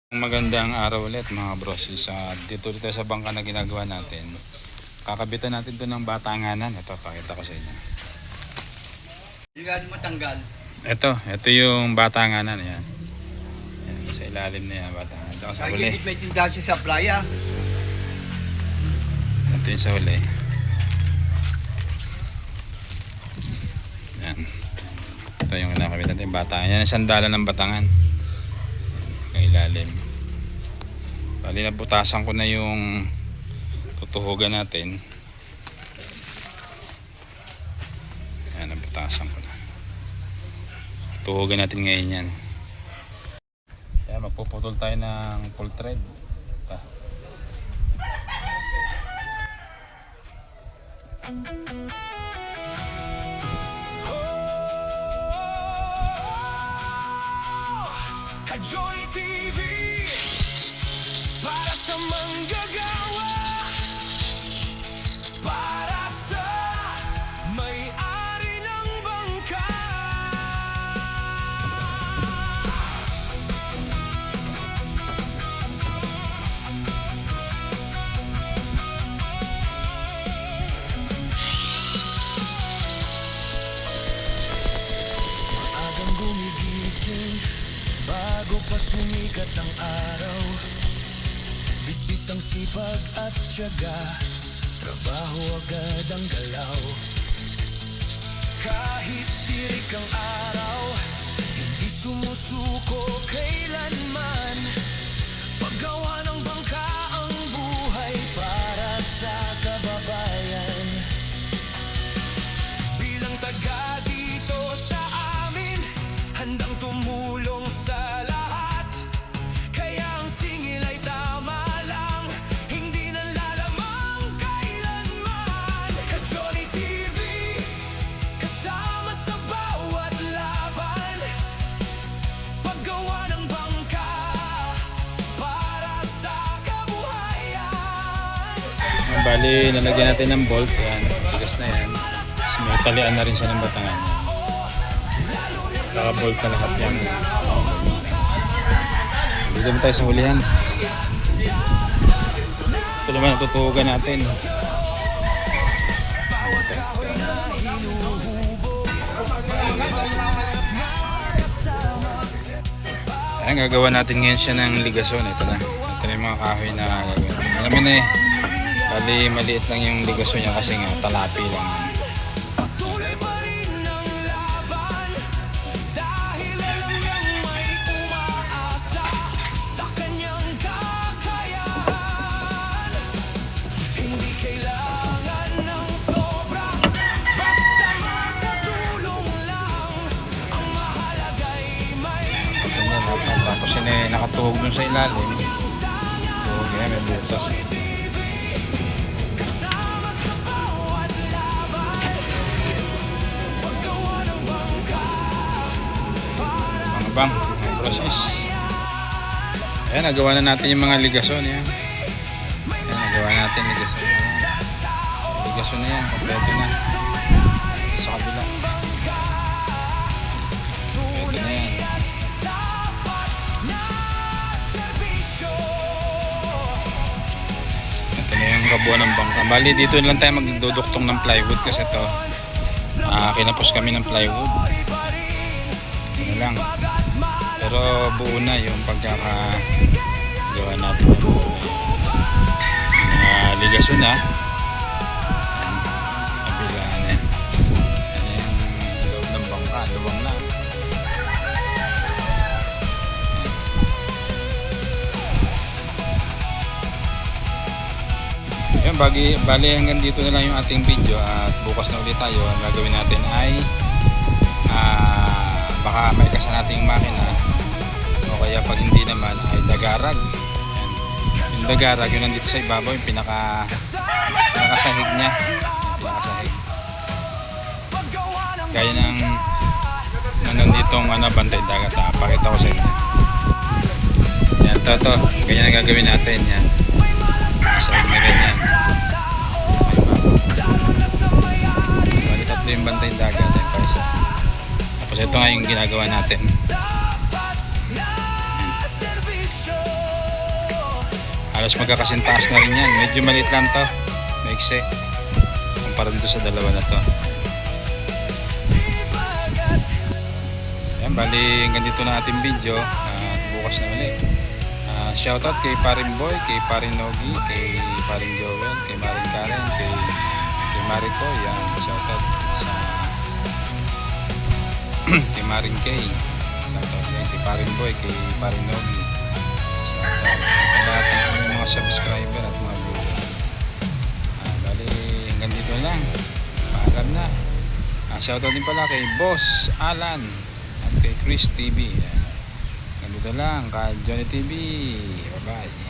Magandang araw ulit mga bros. Dito sa bangka na ginagawa natin. Kakabitan natin ito ng batanganan. Ito, pakita ko sa inyo. Hindi mo tanggal. Ito yung batanganan. Yan. Yan, sa ilalim na yan, batanganan. Ito sa huli. May tindahan siya sa playa. Ito yung sa huli. Yan. Ito yung nakakabit natin yung batangan. Yan ang sandalan ng batangan. Ilalim. Bali nabutasan ko na yung tutuhugan natin. Ayan, nabutasan ko na. Tutuhugan natin ngayon yan. Ayan, magpuputol tayo ng full thread. Ito. Johnny TV para sa manggagawa, para sa may-ari ng bangka. Maagang gumigising bago pa sumikat ang araw, bitbit ang sipag at tiyaga, trabaho agad ang galaw. Kahit tirik ang araw, hindi sumusuko kailanman. Paggawa ng bangka ang buhay para sa kababayan. Bilang taga dito sa amin, handang tumulong sa lahat. Kaya ang singil ay tama lang, hindi nalalamang kailanman. Ka-Johnny TV, kasama sa bawat laban. Paggawa ng bangka para sa kabuhayan. Bali nalagyan natin ng bolt. Yan, tigas na yan. Tapos may talian na rin siya ng batangan. Naka-bolt na lahat yan. Dito naman tayo sa hulihan. Ito naman natutugan natin. Ayan, gagawa natin ngayon siya ng ligason. Ito na. Ito na yung mga kahoy na gagawin. Alam mo na eh. Bali maliit lang yung ligason niya kasi nga talapi lang. Patuloy pa rin ang laban, dahil alam niyang may umaasa sa kanyang kakayahan. Hindi kailangan ng sobra, basta makatulong lang. Ang mahalaga'y may Ito na. Tapos yun eh, nakatuhog dun sa ilalim. Tuhog yan, may butas. kasama sa bawat laban. Paggawa ng bangka para Mga bang, may process. Ayan, nagawa na natin yung mga ligason. Yan. Ayan, nagawa natin ligason. Ligason na yan, kompleto na. Sa kabila. Kompleto na yan. serbisyo. Ito na yung kabuuan ng bangka. Bali, dito lang tayo magduduktong ng plywood kasi ito. Kinapos kami ng plywood. Ano lang. Pero buo na yung pagkakagawa natin. Mga ligason na. Kabila na yan. Yan yung loob ng bangka. Luwang na. Ayun, bali hanggang dito na lang yung ating video at bukas na ulit tayo. Ang gagawin natin ay baka may kasa nating makina o kaya pag hindi naman ay dagarag. Ayan. Yung dagarag yun nandito sa ibabaw yung pinakasahig niya, pinakasahig gaya ng nanditong bantay dagat. Pakita ko sa inyo yan, to ganyan ang gagawin natin yan, sahig na ganyan. Bali tatlo yung bantay dagat ay pa isa. Tapos ito nga yung ginagawa natin. serbisyo. Halos magkakasintaas na rin yan. Medyo maliit lang to. Maikse. Kumpara dito sa dalawa na to. Yan, bali hanggang dito na ating video. Bukas na ulit. Shoutout kay Paring Boy, kay Paring Nogi, kay Paring Joel, kay Maring Karen, kay Mariko. Yan, shoutout sa kay Maring Kay. Shoutout yan kay Paring Boy, kay Paring Nogi. Shoutout sa lahat ng aming mga subscriber at mga viewer. Bali hanggang dito lang. Paalam na. Shoutout din pala kay Boss Alan at kay Chris TV. Nandito lang kay Johnny TV. Bye bye.